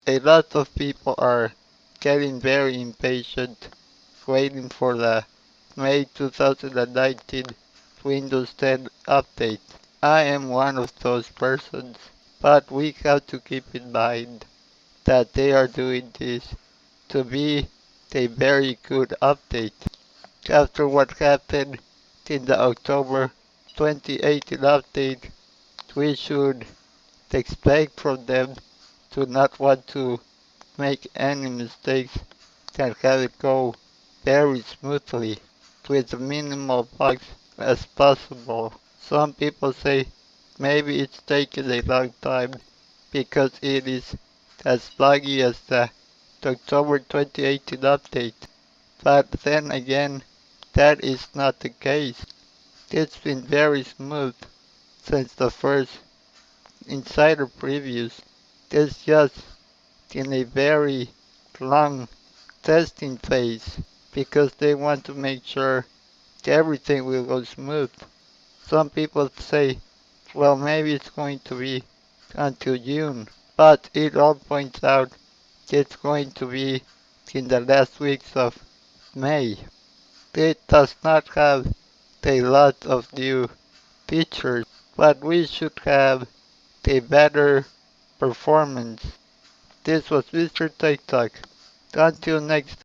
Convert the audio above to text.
A lot of people are getting very impatient waiting for the May 2019 Windows 10 update. I am one of those persons, but we have to keep in mind that they are doing this to be a very good update. After what happened in the October 2018 update, we should expect from them to not want to make any mistakes and have it go very smoothly with the minimal bugs as possible. Some people say maybe it's taken a long time because it is as buggy as the October 2018 update. But then again, that is not the case. It's been very smooth since the first insider previews. It's just in a very long testing phase because they want to make sure everything will go smooth. Some people say, well, maybe it's going to be until June, but it all points out it's going to be in the last weeks of May. It does not have a lot of new features, but we should have a better performance. This was Mr. TikTok. Until next